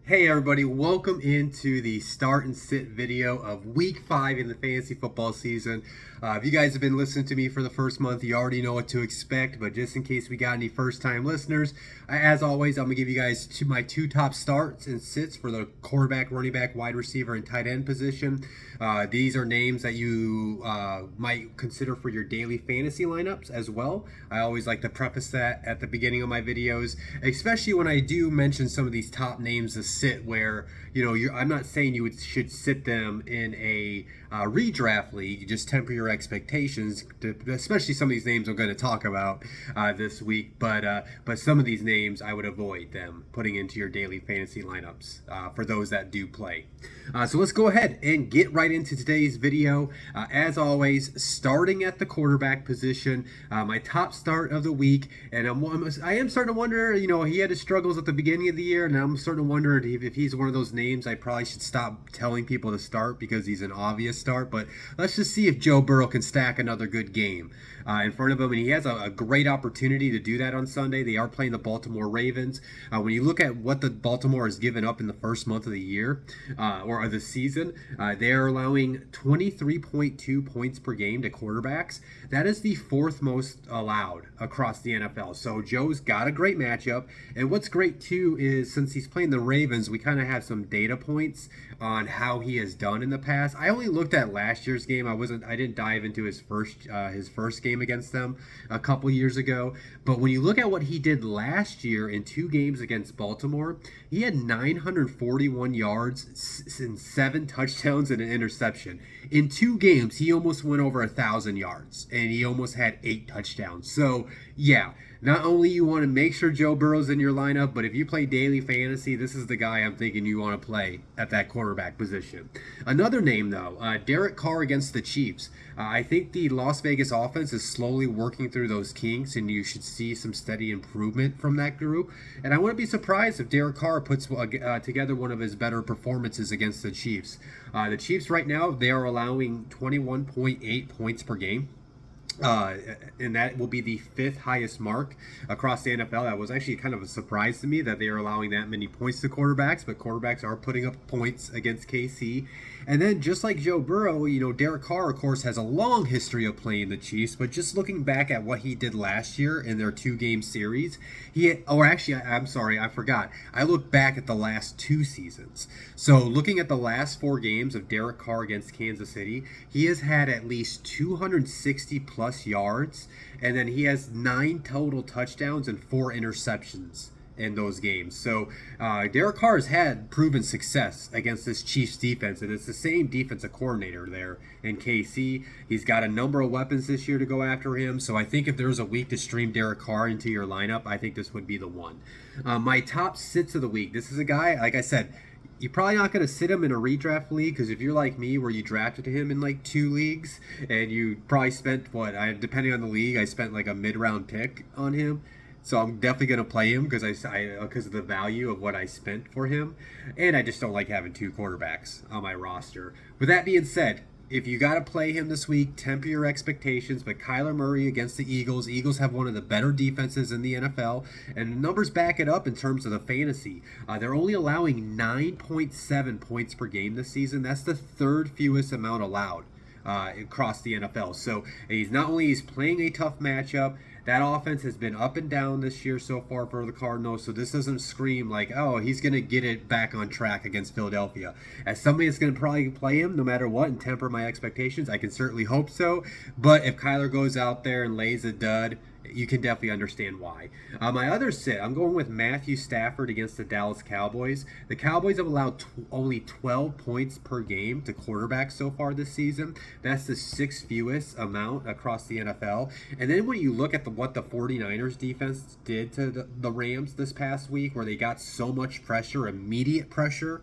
Hey everybody, welcome into the start and sit video of week 5 in the fantasy football season. If you guys have been listening to me for the first month, you already know what to expect, but just in case we got any first time listeners, as always, I'm going to give you guys my two top starts and sits for the quarterback, running back, wide receiver, and tight end position. These are names that you might consider for your daily fantasy lineups as well. I always like to preface that at the beginning of my videos, especially when I do mention some of these top names to sit where, I'm not saying you should sit them in a redraft league. Just temper your expectations, especially some of these names I'm going to talk about this week. But some of these names I would avoid them putting into your daily fantasy lineups for those that do play. So let's go ahead and get right into today's video. As always, starting at the quarterback position, my top start of the week, and I am starting to wonder. He had his struggles at the beginning of the year, and I'm starting to wonder if he's one of those names I probably should stop telling people to start because he's an obvious start. But let's just see if Joe Burrow can stack another good game in front of him, and he has a great opportunity to do that on Sunday. They are playing the Baltimore Ravens. When you look at what the Baltimore has given up in the first month of the year or the season, they are allowing 23.2 points per game to quarterbacks. That is the fourth most allowed across the NFL. So Joe's got a great matchup, and what's great too is since he's playing the Ravens, we kind of have some data points on how he has done in the past. I only looked at last year's game. I didn't dive into his first game against them a couple years ago. But when you look at what he did last year in 2 games against Baltimore, he had 941 yards and 7 touchdowns and an interception. In 2 games, he almost went over 1,000 yards, and he almost had 8 touchdowns. So, yeah, not only you want to make sure Joe Burrow's in your lineup, but if you play daily fantasy, this is the guy I'm thinking you want to play at that quarterback position. Another name, though, Derek Carr against the Chiefs. I think the Las Vegas offense is slowly working through those kinks, and you should see some steady improvement from that group. And I wouldn't be surprised if Derek Carr puts together one of his better performances against the Chiefs. The Chiefs right now, they are allowing 21.8 points per game. And that will be the 5th highest mark across the NFL. That was actually kind of a surprise to me that they are allowing that many points to quarterbacks, but quarterbacks are putting up points against KC. And then just like Joe Burrow, Derek Carr, of course, has a long history of playing the Chiefs, but just looking back at what he did last year in their 2-game series, I'm sorry, I forgot. I looked back at the last 2 seasons. So looking at the last 4 games of Derek Carr against Kansas City, he has had at least 260 plus yards, and then he has 9 total touchdowns and 4 interceptions in those games. So Derek Carr has had proven success against this Chiefs defense, and it's the same defensive coordinator there in KC. He's got a number of weapons this year to go after him, so I think if there's a week to stream Derek Carr into your lineup, I think this would be the one. My top sits of the week. This is a guy, like I said, you're probably not going to sit him in a redraft league because if you're like me where you drafted him in like 2 leagues and you probably spent depending on the league, I spent like a mid-round pick on him. So I'm definitely going to play him because of the value of what I spent for him. And I just don't like having 2 quarterbacks on my roster. With that being said, if you got to play him this week, temper your expectations. But Kyler Murray against the Eagles. Eagles have one of the better defenses in the NFL. And the numbers back it up in terms of the fantasy. They're only allowing 9.7 points per game this season. That's the 3rd fewest amount allowed across the NFL. So he's playing a tough matchup. That offense has been up and down this year so far for the Cardinals, so this doesn't scream like, oh, he's going to get it back on track against Philadelphia. As somebody that's going to probably play him no matter what and temper my expectations, I can certainly hope so. But if Kyler goes out there and lays a dud, you can definitely understand why. My other sit, I'm going with Matthew Stafford against the Dallas Cowboys. The Cowboys have allowed only 12 points per game to quarterbacks so far this season. That's the 6th fewest amount across the NFL. And then when you look at what the 49ers defense did to the Rams this past week, where they got so much pressure, immediate pressure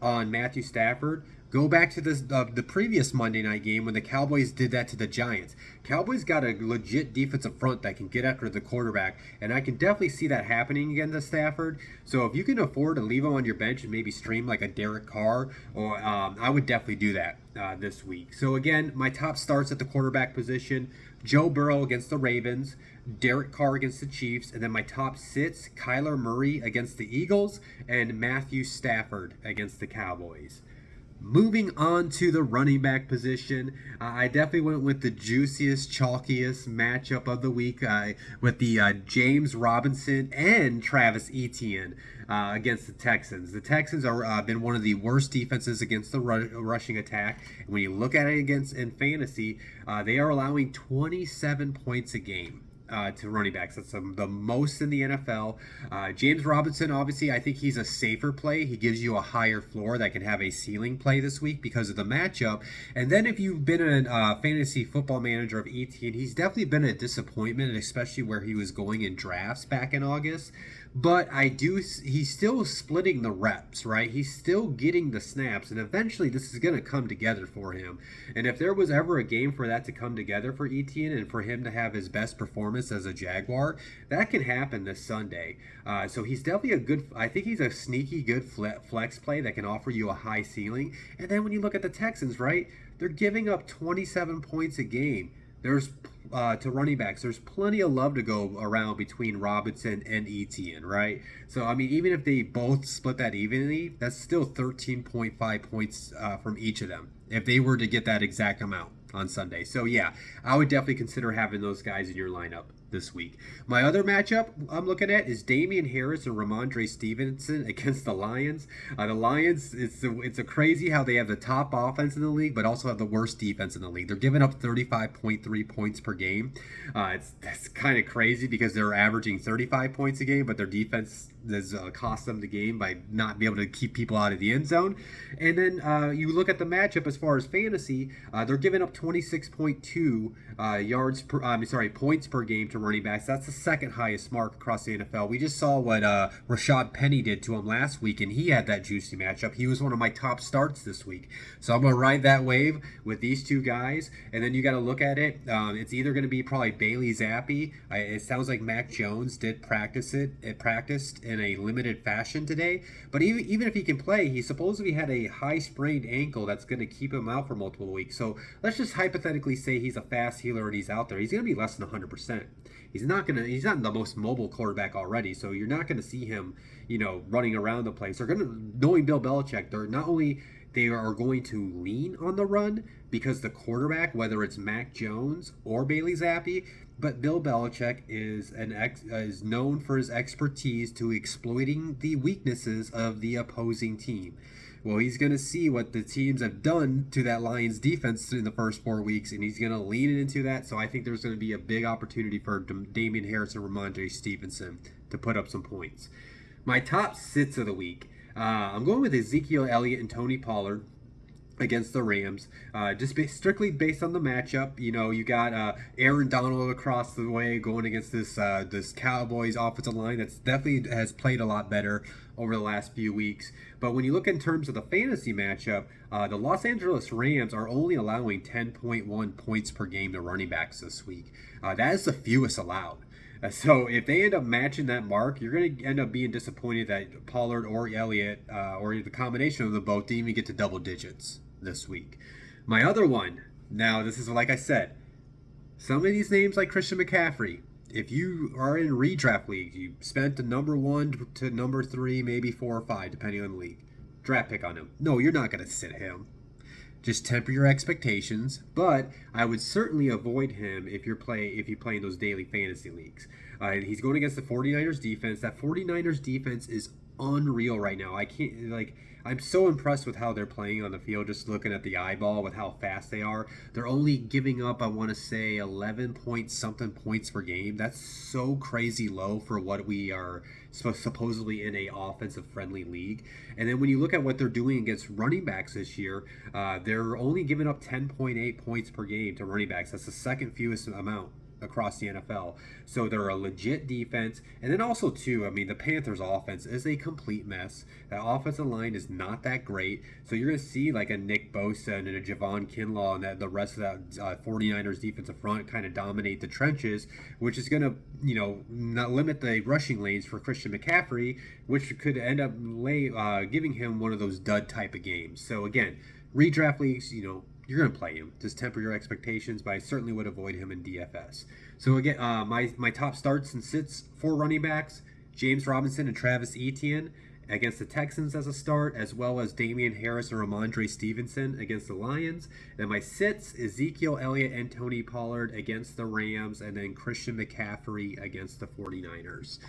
on Matthew Stafford, go back to the previous Monday night game when the Cowboys did that to the Giants. Cowboys got a legit defensive front that can get after the quarterback, and I can definitely see that happening again to Stafford. So if you can afford to leave him on your bench and maybe stream like a Derek Carr, I would definitely do that this week. So again, my top starts at the quarterback position. Joe Burrow against the Ravens, Derek Carr against the Chiefs, and then my top sits, Kyler Murray against the Eagles, and Matthew Stafford against the Cowboys. Moving on to the running back position, I definitely went with the juiciest, chalkiest matchup of the week with the James Robinson and Travis Etienne against the Texans. The Texans are been one of the worst defenses against the rushing attack. And when you look at it against in fantasy, they are allowing 27 points a game. To running backs. That's the most in the NFL. James Robinson, obviously, I think he's a safer play. He gives you a higher floor that can have a ceiling play this week because of the matchup. And then if you've been a fantasy football manager of Etienne, he's definitely been a disappointment, especially where he was going in drafts back in August. But he's still splitting the reps, right? He's still getting the snaps, and eventually this is going to come together for him. And if there was ever a game for that to come together for Etienne and for him to have his best performance as a Jaguar, that can happen this Sunday. So he's definitely I think he's a sneaky good flex play that can offer you a high ceiling. And then when you look at the Texans, right, they're giving up 27 points a game. There's to running backs, there's plenty of love to go around between Robinson and Etienne, right? So, I mean, even if they both split that evenly, that's still 13.5 points from each of them if they were to get that exact amount on Sunday. So, yeah, I would definitely consider having those guys in your lineup this week. My other matchup I'm looking at is Damien Harris and Ramondre Stevenson against the Lions. The Lions, it's a crazy how they have the top offense in the league, but also have the worst defense in the league. They're giving up 35.3 points per game. That's kind of crazy because they're averaging 35 points a game, but their defense has cost them the game by not being able to keep people out of the end zone. And then you look at the matchup as far as fantasy, they're giving up 26.2 points per game to running backs. That's the second highest mark across the NFL. We just saw what Rashad Penny did to him last week, and he had that juicy matchup. He was one of my top starts this week. So I'm going to ride that wave with these two guys. And then you got to look at it. It's either going to be probably Bailey Zappi. It sounds like Mac Jones did practice it. It practiced in a limited fashion today. But even if he can play, he supposedly had a high sprained ankle that's going to keep him out for multiple weeks. So let's just hypothetically say he's a fast healer and he's out there. He's going to be less than 100%. He's not the most mobile quarterback already, so you're not going to see him, running around the place. Knowing Bill Belichick, they are going to lean on the run because the quarterback, whether it's Mac Jones or Bailey Zappi, but Bill Belichick is known for his expertise to exploiting the weaknesses of the opposing team. Well, he's going to see what the teams have done to that Lions defense in the first 4 weeks, and he's going to lean into that. So I think there's going to be a big opportunity for Damien Harris and Ramondre Stevenson to put up some points. My top sits of the week. I'm going with Ezekiel Elliott and Tony Pollard against the Rams, strictly based on the matchup. You got Aaron Donald across the way going against this Cowboys offensive line that's definitely has played a lot better over the last few weeks. But when you look in terms of the fantasy matchup, the Los Angeles Rams are only allowing 10.1 points per game to running backs this week. That is the fewest allowed. So if they end up matching that mark, you're going to end up being disappointed that Pollard or Elliott or the combination of them both didn't even get to double digits this week. My other one, now this is like I said, some of these names like Christian McCaffrey, if you are in redraft leagues, you spent the number 1 to number 3, maybe 4 or 5, depending on the league, draft pick on him. No, you're not going to sit him. Just temper your expectations, but I would certainly avoid him if you play in those daily fantasy leagues. He's going against the 49ers defense. That 49ers defense is unreal right now. I'm so impressed with how they're playing on the field, just looking at the eyeball with how fast they are. They're only giving up, I want to say, 11 point something points per game. That's so crazy low for what we are supposedly in a offensive friendly league. And then when you look at what they're doing against running backs this year, they're only giving up 10.8 points per game to running backs. That's the second fewest amount across the NFL. So they're a legit defense. And then also too, the Panthers offense is a complete mess. That offensive line is not that great. So you're going to see like a Nick Bosa and a Javon Kinlaw and the rest of that 49ers defensive front kind of dominate the trenches, which is going to, not limit the rushing lanes for Christian McCaffrey, which could end up giving him one of those dud type of games. So again, redraft leagues, you're going to play him. Just temper your expectations, but I certainly would avoid him in DFS. So again, my top starts and sits for running backs: James Robinson and Travis Etienne against the Texans as a start, as well as Damien Harris and Ramondre Stevenson against the Lions. Then my sits: Ezekiel Elliott and Tony Pollard against the Rams, and then Christian McCaffrey against the 49ers.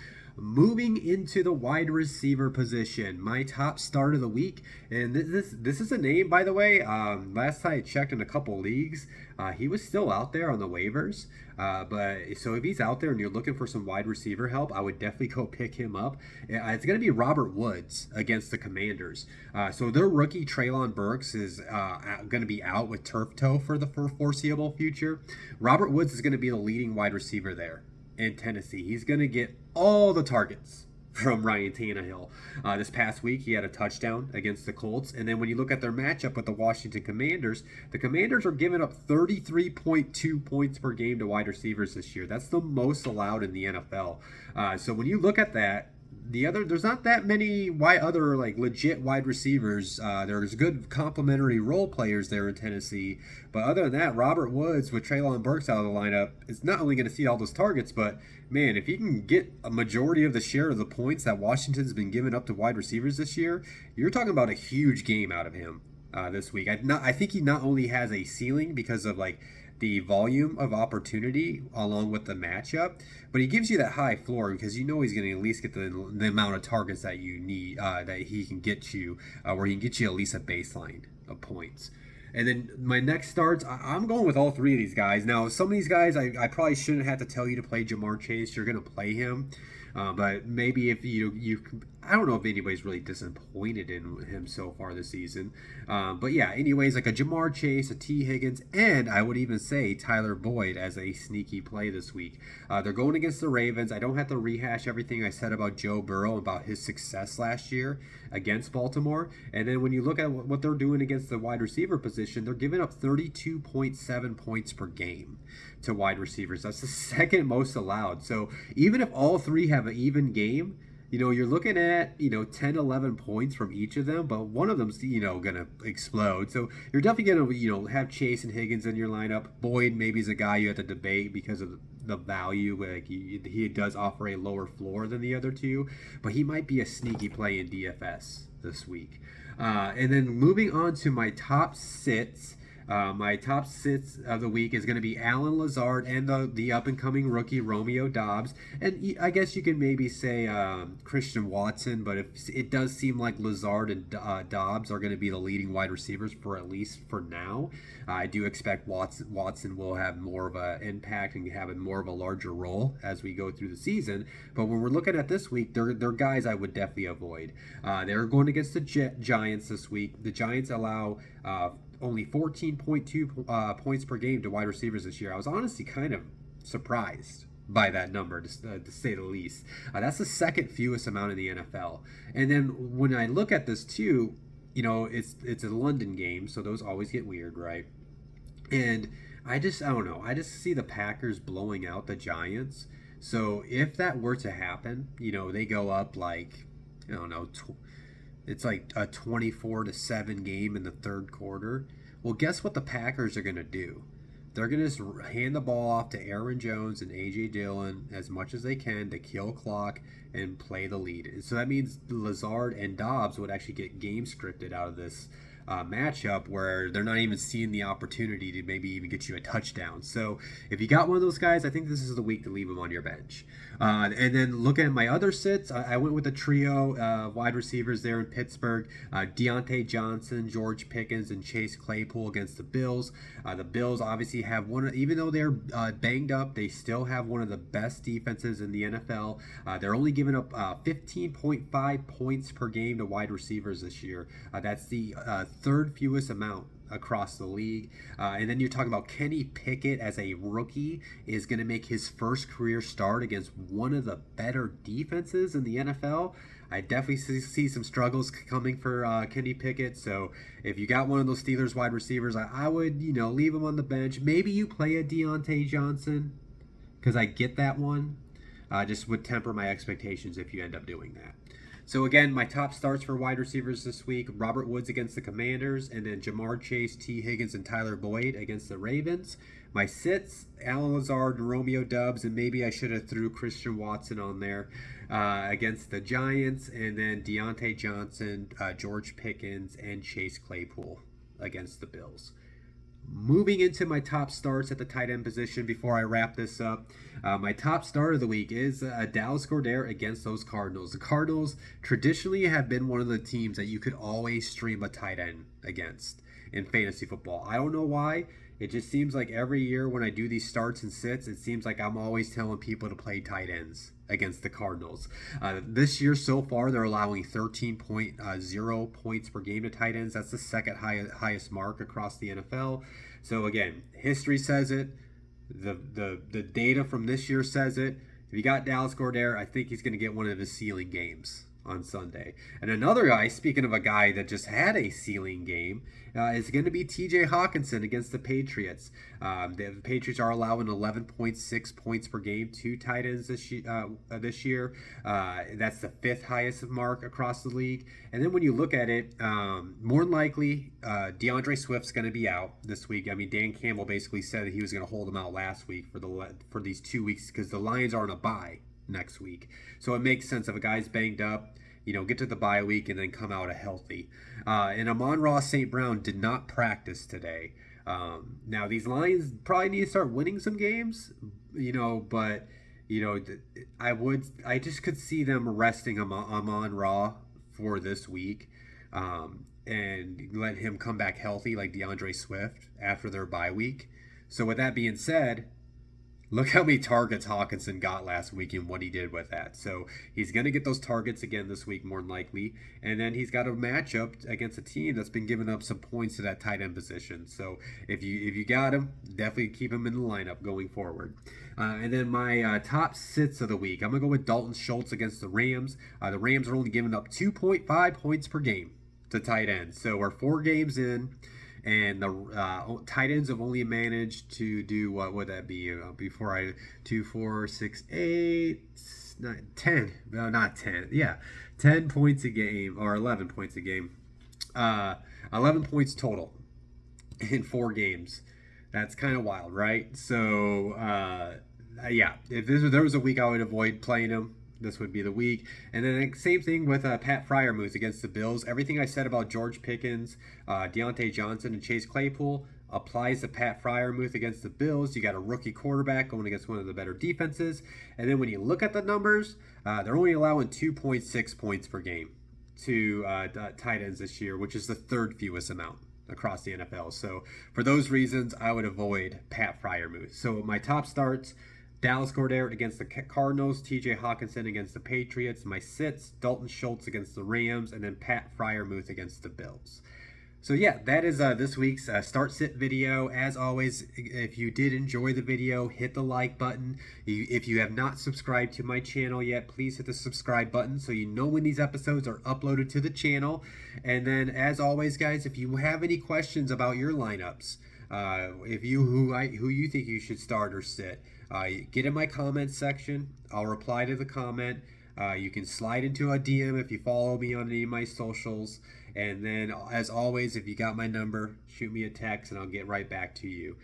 Moving into the wide receiver position, my top start of the week, and this is a name, by the way. Last time I checked in a couple leagues, he was still out there on the waivers. But so if he's out there and you're looking for some wide receiver help, I would definitely go pick him up. It's going to be Robert Woods against the Commanders. So their rookie Treylon Burks is going to be out with turf toe for the foreseeable future. Robert Woods is going to be the leading wide receiver there in Tennessee. He's going to get all the targets from Ryan Tannehill. This past week, he had a touchdown against the Colts. And then when you look at their matchup with the Washington Commanders, the Commanders are giving up 33.2 points per game to wide receivers this year. That's the most allowed in the NFL. So when you look at that, there's not that many other like legit wide receivers. There's good complementary role players there in Tennessee, but other than that, Robert Woods with Treylon Burks out of the lineup is not only going to see all those targets, but man, if he can get a majority of the share of the points that Washington's been giving up to wide receivers this year, you're talking about a huge game out of him this week. I think he not only has a ceiling because of like the volume of opportunity along with the matchup, but he gives you that high floor because you know he's going to at least get the amount of targets that you need, that he can get you, where he can get you at least a baseline of points. And then my next starts, I'm going with all three of these guys. Now, some of these guys, I probably shouldn't have to tell you to play Jamar Chase. You're going to play him. But maybe if you I don't know if anybody's really disappointed in him so far this season. But yeah, anyways, like a Jamar Chase, a T. Higgins, and I would even say Tyler Boyd as a sneaky play this week. They're going against the Ravens. I don't have to rehash everything I said about Joe Burrow, about his success last year against Baltimore. And then when you look at what they're doing against the wide receiver position, they're giving up 32.7 points per game to wide receivers. That's the second most allowed. So even if all three have an even game, you're looking at, 10, 11 points from each of them, but one of them's, going to explode. So you're definitely going to, have Chase and Higgins in your lineup. Boyd maybe is a guy you have to debate because of the value. Like he does offer a lower floor than the other two, but he might be a sneaky play in DFS this week. And then moving on to my top sits. My top sits of the week is going to be Allen Lazard and the up-and-coming rookie Romeo Doubs. And I guess you can maybe say Christian Watson, but it does seem like Lazard and Doubs are going to be the leading wide receivers for at least for now. I do expect Watson will have more of an impact and have more of a larger role as we go through the season. But when we're looking at this week, they're guys I would definitely avoid. They're going against the Giants this week. The Giants allow only 14.2 points per game to wide receivers this year. I was honestly kind of surprised by that number, to say the least. That's the second fewest amount in the NFL. And then when I look at this too, it's a London game, so those always get weird, right? And I don't know. I just see the Packers blowing out the Giants. So if that were to happen, they go up like, I don't know, it's like a 24-7 game in the third quarter. Well, guess what the Packers are going to do? They're going to just hand the ball off to Aaron Jones and A.J. Dillon as much as they can to kill clock and play the lead. So that means Lazard and Doubs would actually get game scripted out of this matchup where they're not even seeing the opportunity to maybe even get you a touchdown. So if you got one of those guys, I think this is the week to leave them on your bench. And then looking at my other sits, I went with a trio wide receivers there in Pittsburgh. Deontay Johnson, George Pickens, and Chase Claypool against the Bills. The Bills obviously have even though they're banged up, they still have one of the best defenses in the NFL. They're only giving up 15.5 points per game to wide receivers this year. That's the third fewest amount across the league. And then you're talking about Kenny Pickett as a rookie is going to make his first career start against one of the better defenses in the NFL. I definitely see some struggles coming for Kenny Pickett. So if you got one of those Steelers wide receivers, I would, leave him on the bench. Maybe you play a Deontay Johnson because I get that one. Just would temper my expectations if you end up doing that. So again, my top starts for wide receivers this week: Robert Woods against the Commanders, and then Jamar Chase, T. Higgins, and Tyler Boyd against the Ravens. My sits: Alan Lazard and Romeo Doubs, and maybe I should have threw Christian Watson on there against the Giants, and then Deontay Johnson, George Pickens, and Chase Claypool against the Bills. Moving into my top starts at the tight end position before I wrap this up, my top start of the week is Dallas Goedert against those Cardinals. The Cardinals traditionally have been one of the teams that you could always stream a tight end against in fantasy football. I don't know why. It just seems like every year when I do these starts and sits, it seems like I'm always telling people to play tight ends against the Cardinals. This year so far, they're allowing 13.0 points per game to tight ends. That's the second highest mark across the NFL. So again, history says it. The data from this year says it. If you got Dallas Goedert, I think he's going to get one of his ceiling games on Sunday. And another guy, speaking of a guy that just had a ceiling game, is going to be TJ Hawkinson against the Patriots. The Patriots are allowing 11.6 points per game to tight ends this year. That's the fifth highest mark across the league. And then when you look at it, more than likely, Deandre Swift's going to be out this week. I mean, Dan Campbell basically said that he was going to hold him out last week for these 2 weeks because the Lions are on a bye next week. So it makes sense if a guy's banged up, get to the bye week and then come out healthy. And Amon-Ra St. Brown did not practice today. Now these Lions probably need to start winning some games, but I just could see them resting Amon-Ra for this week, and let him come back healthy like DeAndre Swift after their bye week. So with that being said, look how many targets Hawkinson got last week and what he did with that. So he's going to get those targets again this week, more than likely. And then he's got a matchup against a team that's been giving up some points to that tight end position. So if you got him, definitely keep him in the lineup going forward. And then my top sits of the week, I'm going to go with Dalton Schultz against the Rams. The Rams are only giving up 2.5 points per game to tight ends. So we're 4 games in. And the tight ends have only managed to do, what would that be? 2, 4, 6, 8, 9, 10. No, not 10. Yeah, 10 points a game, or 11 points a game. 11 points total in 4 games. That's kind of wild, right? So, yeah, if there was a week I would avoid playing him, this would be the week. And then same thing with Pat Freiermuth against the Bills. Everything I said about George Pickens, Deontay Johnson, and Chase Claypool applies to Pat Freiermuth against the Bills. You got a rookie quarterback going against one of the better defenses. And then when you look at the numbers, they're only allowing 2.6 points per game to tight ends this year, which is the third fewest amount across the NFL. So for those reasons, I would avoid Pat Freiermuth. So my top starts: Dallas Goedert against the Cardinals, TJ Hawkinson against the Patriots. My sits: Dalton Schultz against the Rams, and then Pat Freiermuth against the Bills. So yeah, that is this week's start sit video. As always, if you did enjoy the video, hit the like button. If you have not subscribed to my channel yet, please hit the subscribe button so you know when these episodes are uploaded to the channel. And then, as always, guys, if you have any questions about your lineups, who you think you should start or sit, get in my comment section. I'll reply to the comment. You can slide into a DM if you follow me on any of my socials. And then, as always, if you got my number, shoot me a text and I'll get right back to you.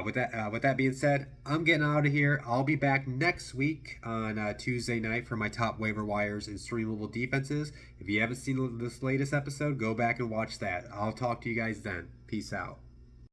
With that being said, I'm getting out of here. I'll be back next week on Tuesday night for my top waiver wires and streamable defenses. If you haven't seen this latest episode, go back and watch that. I'll talk to you guys then. Peace out.